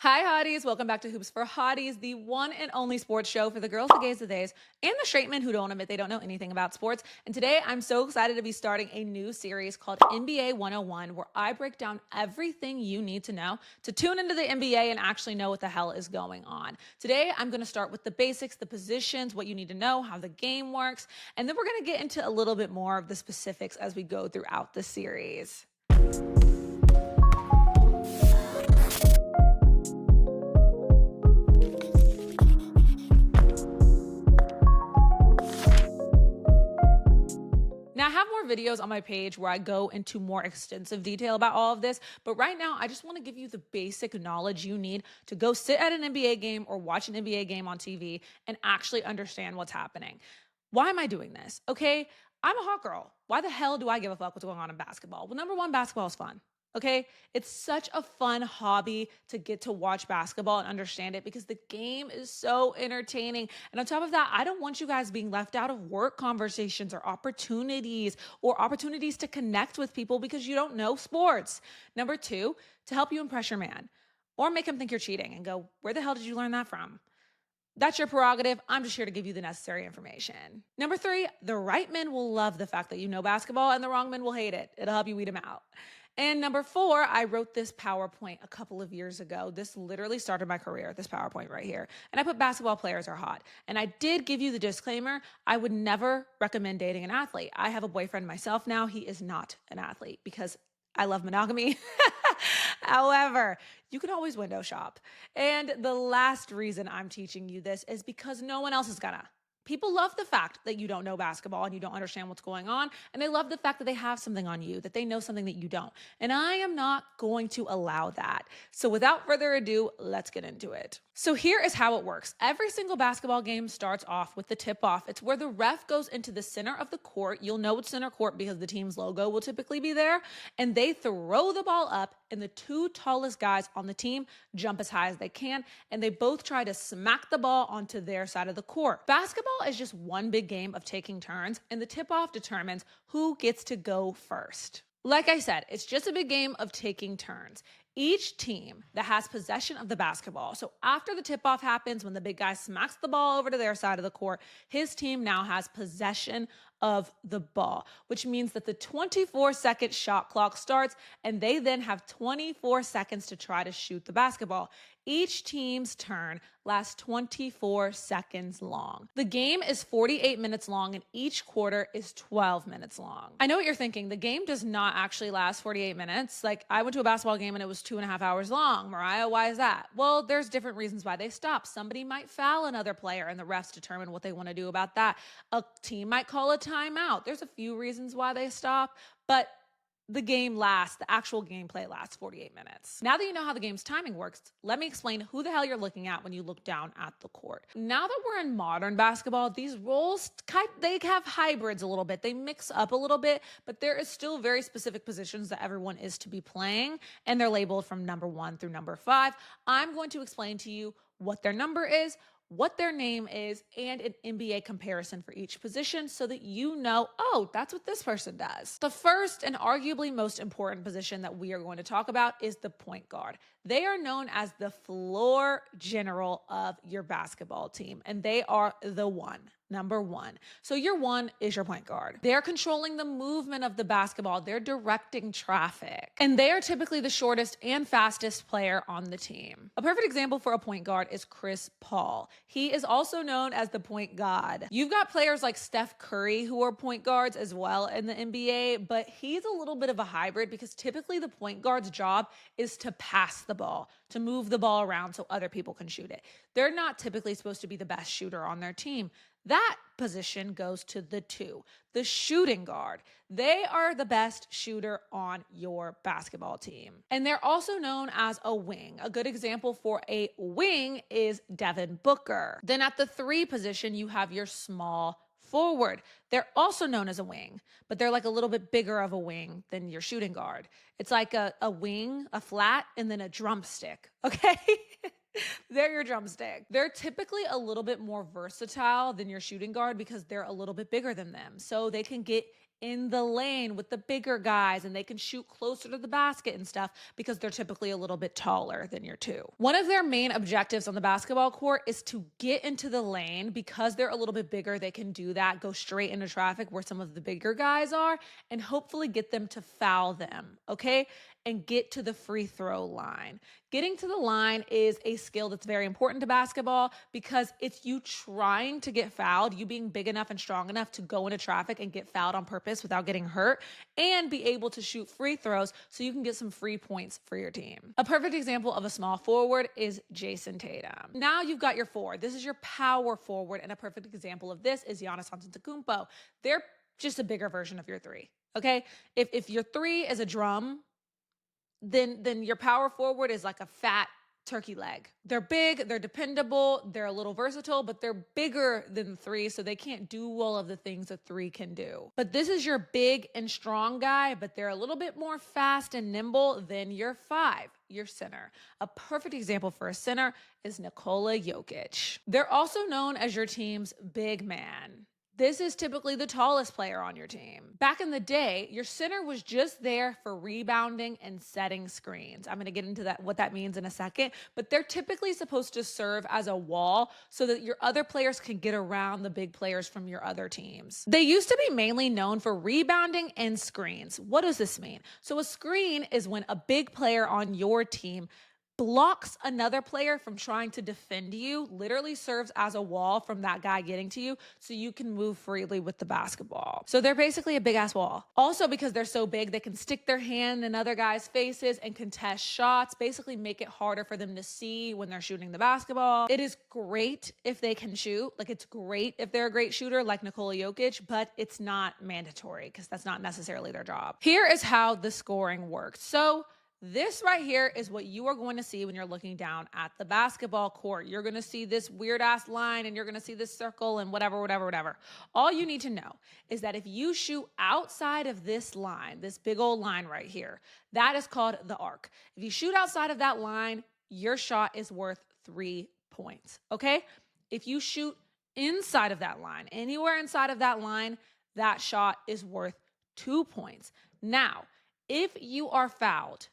Hi, Hotties. Welcome back to Hoops for Hotties, the one and only sports show for the girls, the gays, the theys, and the straight men who don't admit they don't know anything about sports. And today, I'm so excited to be starting a new series called NBA 101, where I break down everything you need to know to tune into the NBA and actually know what the hell is going on. Today, I'm going to start with the basics, the positions, what you need to know, how the game works, and then we're going to get into a little bit more of the specifics as we go throughout the series. Now, I have more videos on my page where I go into more extensive detail about all of this, but right now I just want to give you the basic knowledge you need to go sit at an NBA game or watch an NBA game on TV and actually understand what's happening. Why am I doing this? Okay, I'm a hot girl. Why the hell do I give a fuck what's going on in basketball? Well, number one, basketball is fun. Okay, it's such a fun hobby to get to watch basketball and understand it because the game is so entertaining. And on top of that, I don't want you guys being left out of work conversations or opportunities to connect with people because you don't know sports. Number two, to help you impress your man or make him think you're cheating and go, where the hell did you learn that from? That's your prerogative. I'm just here to give you the necessary information. Number three, the right men will love the fact that you know basketball and the wrong men will hate it. It'll help you weed them out. And number four, I wrote this PowerPoint a couple of years ago. This literally started my career, this PowerPoint right here. And I put basketball players are hot. And I did give you the disclaimer, I would never recommend dating an athlete. I have a boyfriend myself now. He is not an athlete because I love monogamy. However, you can always window shop. And the last reason I'm teaching you this is because no one else is gonna. People love the fact that you don't know basketball and you don't understand what's going on. And they love the fact that they have something on you, that they know something that you don't. And I am not going to allow that. So without further ado, let's get into it. So here is how it works. Every single basketball game starts off with the tip-off. It's where the ref goes into the center of the court. You'll know it's center court because the team's logo will typically be there. And they throw the ball up and the two tallest guys on the team jump as high as they can. And they both try to smack the ball onto their side of the court. Basketball is just one big game of taking turns, and the tip-off determines who gets to go first. Like I said, it's just a big game of taking turns. Each team that has possession of the basketball, so after the tip-off happens, when the big guy smacks the ball over to their side of the court, his team now has possession of the ball, which means that the 24-second shot clock starts, and they then have 24 seconds to try to shoot the basketball. Each team's turn lasts 24 seconds long. The game is 48 minutes long and each quarter is 12 minutes long. I know what you're thinking. The game does not actually last 48 minutes. Like, I went to a basketball game and it was 2.5 hours long. Mariah, why is that? Well, there's different reasons why they stop. Somebody might foul another player and the refs determine what they want to do about that. A team might call a timeout. There's a few reasons why they stop, but the actual gameplay lasts 48 minutes. Now that you know how the game's timing works, let me explain who the hell you're looking at when you look down at the court. Now that we're in modern basketball, these roles, they have hybrids a little bit. They mix up a little bit, but there is still very specific positions that everyone is to be playing, and they're labeled from number 1 through number 5. I'm going to explain to you what their number is, what their name is, and an NBA comparison for each position so that you know, oh, that's what this person does. The first and arguably most important position that we are going to talk about is the point guard. They are known as the floor general of your basketball team, and they are the one. Number 1. So your 1 is your point guard. They're controlling the movement of the basketball. They're directing traffic. And they are typically the shortest and fastest player on the team. A perfect example for a point guard is Chris Paul. He is also known as the point god. You've got players like Steph Curry who are point guards as well in the NBA, but he's a little bit of a hybrid because typically the point guard's job is to pass the ball, to move the ball around so other people can shoot it. They're not typically supposed to be the best shooter on their team. That position goes to the 2, the shooting guard. They are the best shooter on your basketball team. And they're also known as a wing. A good example for a wing is Devin Booker. Then at the 3 position, you have your small forward. They're also known as a wing, but they're like a little bit bigger of a wing than your shooting guard. It's like a wing, a flat, and then a drumstick, okay? They're your drumstick. They're typically a little bit more versatile than your shooting guard because they're a little bit bigger than them. So they can get in the lane with the bigger guys, and they can shoot closer to the basket and stuff because they're typically a little bit taller than your two. One of their main objectives on the basketball court is to get into the lane. Because they're a little bit bigger, they can do that, go straight into traffic where some of the bigger guys are, and hopefully get them to foul them, okay? And get to the free throw line. Getting to the line is a skill that's very important to basketball because it's you trying to get fouled, you being big enough and strong enough to go into traffic and get fouled on purpose without getting hurt, and be able to shoot free throws so you can get some free points for your team. A perfect example of a small forward is Jason Tatum. Now you've got your forward. This is your power forward, and a perfect example of this is Giannis Antetokounmpo. They're just a bigger version of your three, okay? If your three is a drum, then your power forward is like a fat turkey leg. They're big, they're dependable, they're a little versatile, but they're bigger than three, so they can't do all of the things a three can do. But this is your big and strong guy, but they're a little bit more fast and nimble than your five, your center. A perfect example for a center is Nikola Jokic. They're also known as your team's big man. This is typically the tallest player on your team. Back in the day, your center was just there for rebounding and setting screens. I'm going to get into that, what that means in a second, but they're typically supposed to serve as a wall so that your other players can get around the big players from your other teams. They used to be mainly known for rebounding and screens. What does this mean? So a screen is when a big player on your team blocks another player from trying to defend you, literally serves as a wall from that guy getting to you so you can move freely with the basketball. So they're basically a big ass wall. Also, because they're so big, they can stick their hand in other guys' faces and contest shots, basically make it harder for them to see when they're shooting the basketball. It is great if they can shoot. Like, it's great if they're a great shooter like Nikola Jokic, but it's not mandatory because that's not necessarily their job. Here is how the scoring works. So this right here is what you are going to see when you're looking down at the basketball court. You're going to see this weird ass line, and you're going to see this circle and whatever. All you need to know is that if you shoot outside of this line, this big old line right here, that is called the arc. If you shoot outside of that line, your shot is worth 3 points, okay? If you shoot inside of that line, anywhere inside of that line, that shot is worth 2 points. Now, if you are fouled,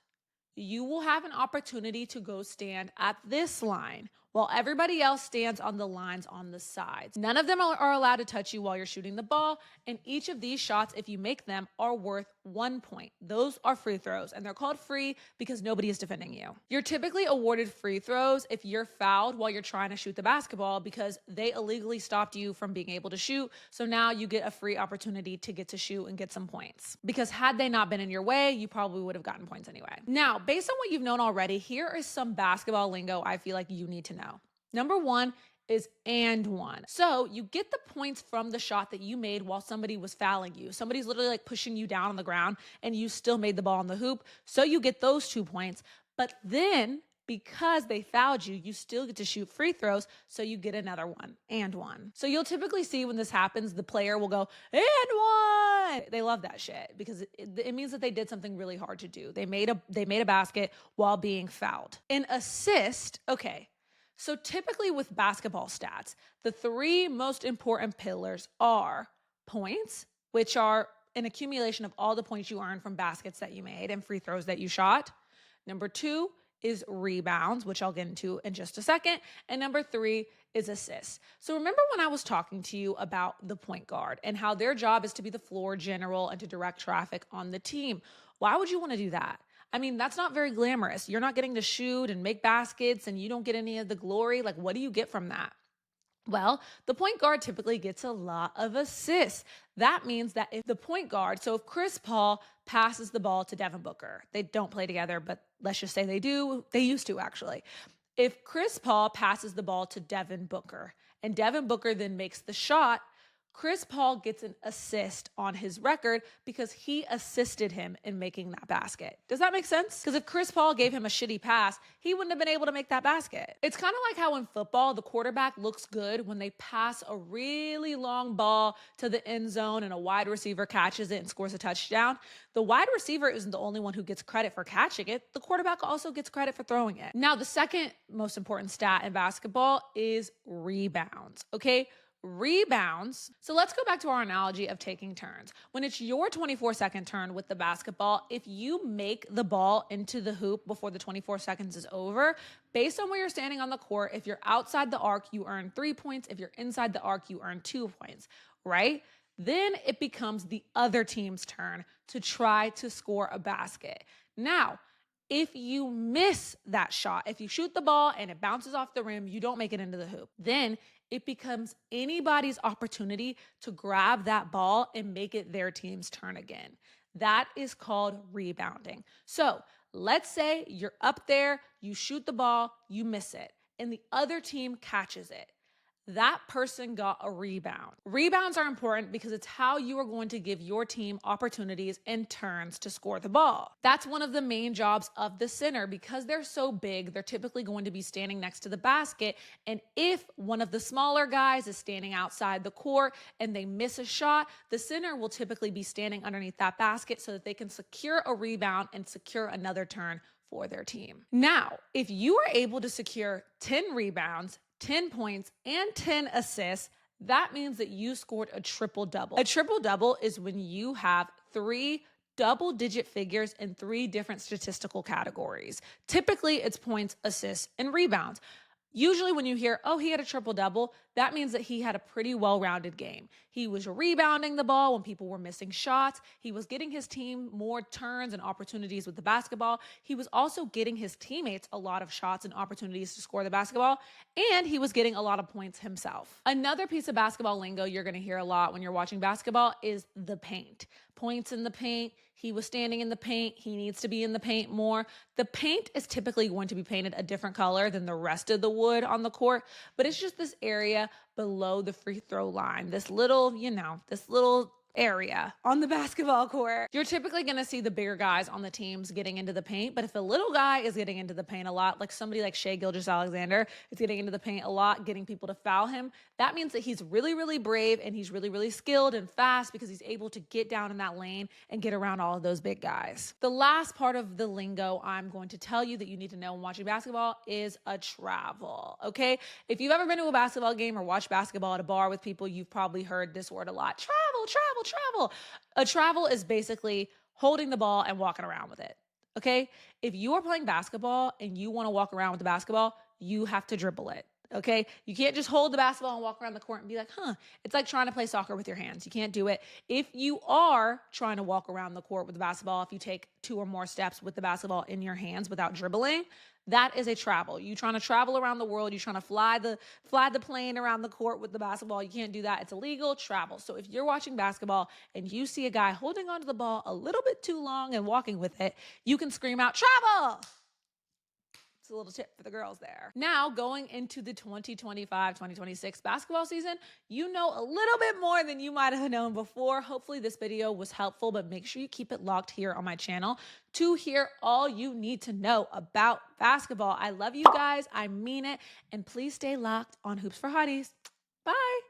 you will have an opportunity to go stand at this line while everybody else stands on the lines on the sides. None of them are allowed to touch you while you're shooting the ball, and each of these shots, if you make them, are worth 1 point. Those are free throws, and they're called free because nobody is defending you. You're typically awarded free throws if you're fouled while you're trying to shoot the basketball because they illegally stopped you from being able to shoot, so now you get a free opportunity to get to shoot and get some points. Because had they not been in your way, you probably would have gotten points anyway. Now, based on what you've known already, here is some basketball lingo I feel like you need to know. Number one is and one. So you get the points from the shot that you made while somebody was fouling you. Somebody's literally like pushing you down on the ground and you still made the ball on the hoop. So you get those 2 points. But then because they fouled you, you still get to shoot free throws. So you get another one and one. So you'll typically see when this happens, the player will go and one. They love that shit because it means that they did something really hard to do. They made a basket while being fouled. An assist, okay. So typically with basketball stats, the 3 most important pillars are points, which are an accumulation of all the points you earned from baskets that you made and free throws that you shot. Number 2 is rebounds, which I'll get into in just a second. And number 3 is assists. So remember when I was talking to you about the point guard and how their job is to be the floor general and to direct traffic on the team? Why would you want to do that? I mean, that's not very glamorous. You're not getting to shoot and make baskets and you don't get any of the glory. Like, what do you get from that? Well, the point guard typically gets a lot of assists. That means that if the point guard, so if Chris Paul passes the ball to Devin Booker, they don't play together, but let's just say they do. They used to actually. If Chris Paul passes the ball to Devin Booker and Devin Booker then makes the shot, Chris Paul gets an assist on his record because he assisted him in making that basket. Does that make sense? Because if Chris Paul gave him a shitty pass, he wouldn't have been able to make that basket. It's kind of like how in football, the quarterback looks good when they pass a really long ball to the end zone and a wide receiver catches it and scores a touchdown. The wide receiver isn't the only one who gets credit for catching it. The quarterback also gets credit for throwing it. Now, the second most important stat in basketball is rebounds, okay? Rebounds. So let's go back to our analogy of taking turns. When it's your 24-second turn with the basketball, if you make the ball into the hoop before the 24 seconds is over, based on where you're standing on the court, if you're outside the arc, you earn 3 points. If you're inside the arc, you earn 2 points, right? Then it becomes the other team's turn to try to score a basket. Now, if you miss that shot, if you shoot the ball and it bounces off the rim, you don't make it into the hoop, then it becomes anybody's opportunity to grab that ball and make it their team's turn again. That is called rebounding. So let's say you're up there, you shoot the ball, you miss it, and the other team catches it. That person got a rebound. Rebounds are important because it's how you are going to give your team opportunities and turns to score the ball. That's one of the main jobs of the center. Because they're so big, they're typically going to be standing next to the basket. And if one of the smaller guys is standing outside the court and they miss a shot, the center will typically be standing underneath that basket so that they can secure a rebound and secure another turn for their team. Now, if you are able to secure 10 rebounds, 10 points, and 10 assists, that means that you scored a triple-double. A triple-double is when you have 3 double-digit figures in 3 different statistical categories. Typically, it's points, assists, and rebounds. Usually when you hear, oh, he had a triple-double, that means that he had a pretty well-rounded game. He was rebounding the ball when people were missing shots. He was getting his team more turns and opportunities with the basketball. He was also getting his teammates a lot of shots and opportunities to score the basketball, and he was getting a lot of points himself. Another piece of basketball lingo you're going to hear a lot when you're watching basketball is the paint. Points in the paint. He was standing in the paint. He needs to be in the paint more. The paint is typically going to be painted a different color than the rest of the wood on the court, but it's just this area below the free throw line. This little, this little area on the basketball court. You're typically going to see the bigger guys on the teams getting into the paint, but if a little guy is getting into the paint a lot, like somebody like Shai Gilgeous-Alexander is getting into the paint a lot, getting people to foul him, that means that he's really, really brave and he's really, really skilled and fast because he's able to get down in that lane and get around all of those big guys. The last part of the lingo I'm going to tell you that you need to know when watching basketball is a travel, okay? If you've ever been to a basketball game or watched basketball at a bar with people, you've probably heard this word a lot. Travel, travel, travel. A travel is basically holding the ball and walking around with it, okay? If you are playing basketball and you want to walk around with the basketball, you have to dribble it, okay? You can't just hold the basketball and walk around the court and be like, it's like trying to play soccer with your hands. You can't do it. If you are trying to walk around the court with the basketball, if you take 2 or more steps with the basketball in your hands without dribbling, that is a travel. You trying to travel around the world. You trying to fly the plane around the court with the basketball. You can't do that. It's illegal. Travel. So if you're watching basketball and you see a guy holding onto the ball a little bit too long and walking with it, you can scream out, travel! It's a little tip for the girls there. Now, going into the 2025-2026 basketball season, you know a little bit more than you might have known before. Hopefully this video was helpful, but make sure you keep it locked here on my channel to hear all you need to know about basketball. I love you guys. I mean it. And please stay locked on Hoops for Hotties. Bye.